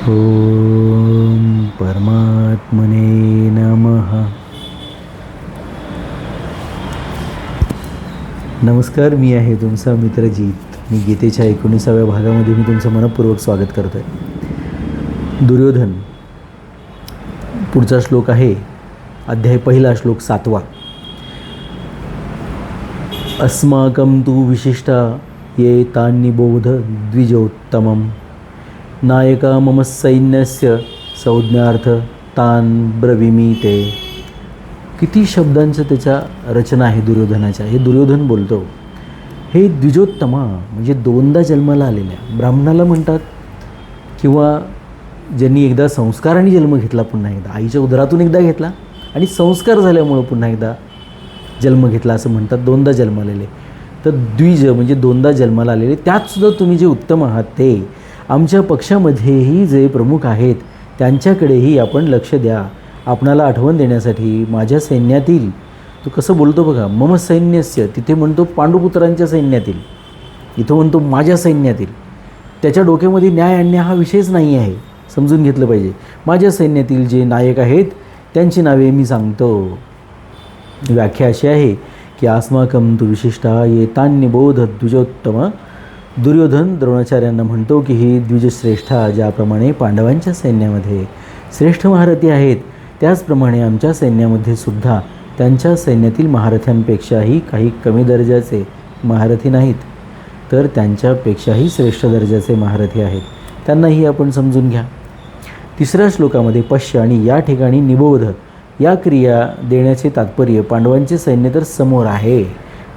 ओम परमात्मने नमः. नमस्कार, मी आहे तुमचा मित्र जीत. मी गीतेच्या 19व्या भागामध्ये मी तुमचं मनपूर्वक स्वागत करतो आहे. दुर्योधन, पुढचा श्लोक आहे अध्याय पहिला, श्लोक 7वा. अस्माकं तु विशिष्टा ये तान्निबोध द्विजोत्तमं नायका मम सैन्यस्य संज्ञार्थ तान ब्रवीमि ते. किती शब्दांचं त्याच्या रचना आहे दुर्योधनाच्या. हे दुर्योधन बोलतो. हे द्विजोत्तमा म्हणजे दोनदा जन्माला आलेल्या ब्राह्मणाला म्हणतात, किंवा ज्यांनी एकदा संस्काराने जन्म घेतला, पुन्हा एकदा आईच्या उदरातून एकदा घेतला आणि संस्कार झाल्यामुळं पुन्हा एकदा जन्म घेतला असं म्हणतात. दोनदा जन्माला आलेले तर द्विज म्हणजे दोनदा जन्माला आलेले. त्यातसुद्धा तुम्ही जे उत्तम आहात ते आमच्या पक्षामध्येही जे प्रमुख आहेत त्यांच्याकडेही आपण लक्ष द्या. आपणाला आठवण देण्यासाठी माझ्या सैन्यातील, तो कसं बोलतो बघा, मम सैन्यस्य, तिथे म्हणतो पांडुपुत्रांच्या सैन्यातील, इथं म्हणतो माझ्या सैन्यातील. त्याच्या डोक्यामध्ये न्याय आणणे हा विषयच नाही आहे, समजून घेतलं पाहिजे. माझ्या सैन्यातील जे नायक आहेत त्यांची नावे मी सांगतो. व्याख्या अशी आहे की अस्माकं तु विशिष्टा ये तान्निबोध द्विजोत्तम. दुर्योधन द्रोणाचार्यांना म्हणतो की ही द्विजश्रेष्ठा ज्याप्रमाणे पांडवांच्या सैन्यामध्ये श्रेष्ठ महारथी आहेत, त्याचप्रमाणे आमच्या सैन्यामध्ये सुद्धा त्यांच्या सैन्यातील महारथ्यांपेक्षाही काही कमी दर्जाचे महारथी नाहीत, तर त्यांच्यापेक्षाही श्रेष्ठ दर्जाचे महारथी आहेत. त्यांनाही आपण समजून घ्या. तिसऱ्या श्लोकामध्ये पश्य आणि या ठिकाणी निबोध या क्रिया देण्याचे तात्पर्य पांडवांचे सैन्य तर समोर आहे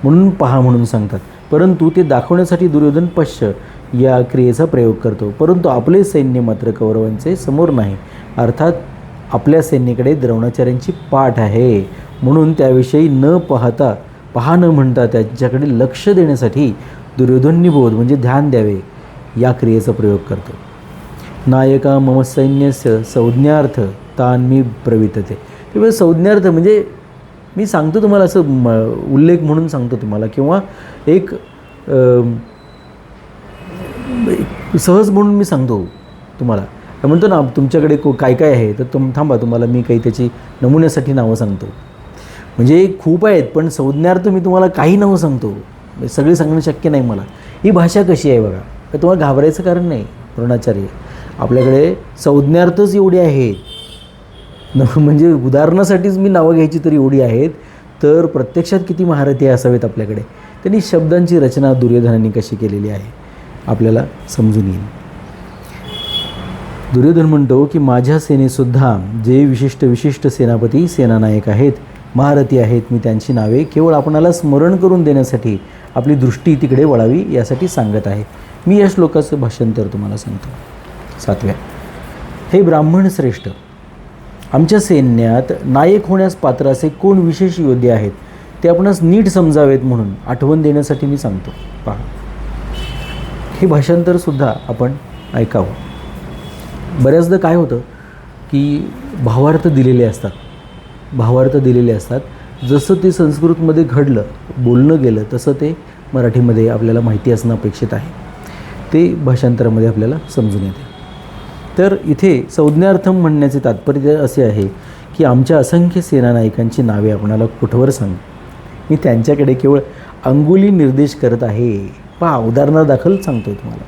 म्हणून पहा म्हणून सांगतात, परंतु ते दाखवण्यासाठी दुर्योधन पश्य या क्रियेचा प्रयोग करतो. परंतु आपले सैन्य मात्र कौरवांचे समोर नाही, अर्थात आपल्या सैन्याकडे द्रोणाचार्यांची पाठ आहे, म्हणून त्याविषयी न पाहता, पहा न म्हणता त्यांच्याकडे लक्ष देण्यासाठी दुर्योधन निबोध म्हणजे ध्यान द्यावे या क्रियेचा प्रयोग करतो. नायका मम सैन्यस्य संज्ञार्थ तान मी प्रवितते. तेव्हा संज्ञार्थ म्हणजे मी सांगतो तुम्हाला, असं उल्लेख म्हणून सांगतो तुम्हाला, किंवा एक सहज म्हणून मी सांगतो तुम्हाला. म्हणतो ना तुमच्याकडे काय काय आहे, तर थांबा तुम्हाला मी काही त्याची नमुन्यासाठी नावं सांगतो. म्हणजे खूप आहेत, पण संज्ञार्थ मी तुम्हाला काही नावं सांगतो, सगळी सांगणं शक्य नाही मला. ही भाषा कशी आहे बघा, तर तुम्हाला घाबरायचं कारण नाही. द्रोणाचार्य, आपल्याकडे संज्ञार्थच एवढे आहेत, म्हणजे उदाहरणासाठीच मी नावं घ्यायची तर एवढी आहेत, तर प्रत्यक्षात किती महारथी असावेत आपल्याकडे. त्यांनी शब्दांची रचना दुर्योधनाने कशी केलेली आहे आपल्याला समजून येईल. दुर्योधन म्हणतो की माझ्या सेनेसुद्धा जे विशिष्ट सेनापती सेनानायक आहेत, महारथी आहेत, मी त्यांची नावे केवळ आपणाला स्मरण करून देण्यासाठी आपली दृष्टी तिकडे वळावी यासाठी सांगत आहे. मी या श्लोकाचं भाषांतर तुम्हाला सांगतो. 7व्या. हे ब्राह्मण श्रेष्ठ, आमच्या सैन्यात नायक होण्यास पात्र असे कोण विशेष योद्धे आहेत ते आपणास नीट समजावेत म्हणून आठवण देण्यासाठी मी सांगतो. पहा, हे भाषांतरसुद्धा आपण ऐकावं. बऱ्याचदा काय होतं की भावार्थ दिलेले असतात, जसं ते संस्कृतमध्ये घडलं, बोलणं गेलं, तसं ते मराठीमध्ये आपल्याला माहिती असणं अपेक्षित आहे. ते भाषांतरामध्ये आपल्याला समजून येते. तर इथे संज्ञार्थम म्हणण्याचे तात्पर्य असे आहे की आमच्या असंख्य सेनानायकांची नावे आपणाला कुठवर सांग. मी त्यांच्याकडे केवळ अंगुली निर्देश करत आहे. पहा, उदाहरणादाखल सांगतो तुम्हाला,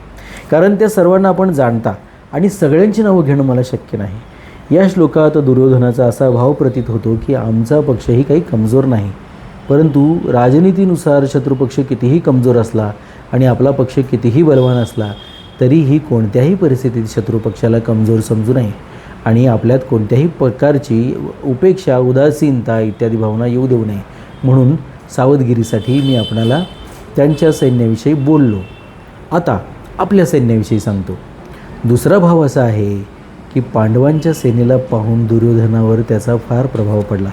कारण त्या सर्वांना आपण जाणता आणि सगळ्यांची नावं घेणं मला शक्य नाही. या श्लोकात दुर्योधनाचा असा भाव प्रतीत होतो की आमचा पक्षही काही कमजोर नाही, परंतु राजनीतीनुसार शत्रुपक्ष कितीही कमजोर असला आणि आपला पक्ष कितीही बलवान असला तरीही कोणत्याही परिस्थितीत शत्रुपक्षाला कमजोर समजू नये आणि आपल्यात कोणत्याही प्रकारची उपेक्षा, उदासीनता इत्यादी भावना येऊ देऊ नये म्हणून सावधगिरीसाठी मी आपणाला त्यांच्या सैन्याविषयी बोललो. आता आपल्या सैन्याविषयी सांगतो. दुसरा भाव असा आहे की पांडवांच्या सेनेला पाहून दुर्योधनावर त्याचा फार प्रभाव पडला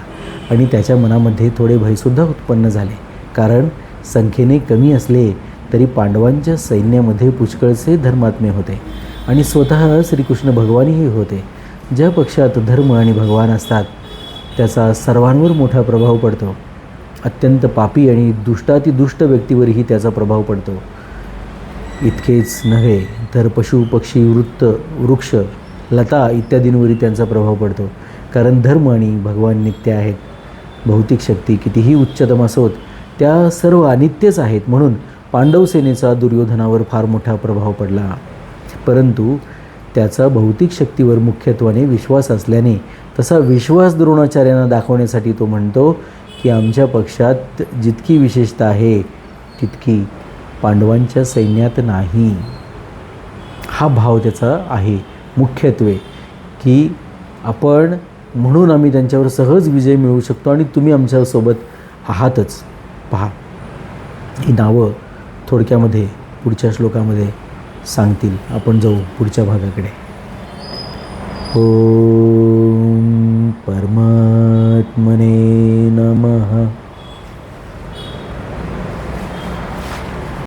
आणि त्याच्या मनामध्ये थोडे भयसुद्धा उत्पन्न झाले, कारण संख्येने कमी असले तरी पांडवांच्या सैन्यामध्ये पुष्कळसे धर्मात्मे होते आणि स्वतः श्रीकृष्ण भगवानही होते. ज्या पक्षात धर्म आणि भगवान असतात त्याचा सर्वांवर मोठा प्रभाव पडतो. अत्यंत पापी आणि दुष्टातिदुष्ट व्यक्तीवरही त्याचा प्रभाव पडतो. इतकेच नव्हे तर पशु, पक्षी, वृक्ष लता इत्यादींवरही त्यांचा प्रभाव पडतो. कारण धर्म आणि भगवान नित्य आहेत. भौतिक शक्ती कितीही उच्चतम असोत त्या सर्व अनित्यच आहेत. म्हणून पांडव सेनेचा दुर्योधनावर फार मोठा प्रभाव पडला. परंतु त्याचा भौतिक शक्तीवर मुख्यत्वाने विश्वास असल्याने तसा विश्वास द्रोणाचार्यांना दाखवण्यासाठी तो म्हणतो की आमच्या पक्षात जितकी विशेषता आहे तितकी पांडवांच्या सैन्यात नाही. हा भाव त्याचा आहे मुख्यत्वे, की आपण म्हणून आम्ही त्यांच्यावर सहज विजय मिळवू शकतो आणि तुम्ही आमच्यासोबत आहातच. पहा, ही नावं थोडक्यामध्ये पुढच्या श्लोकामध्ये सांगतील. आपण जाऊ पुढच्या भागाकडे. ओम परमात्मने नमः.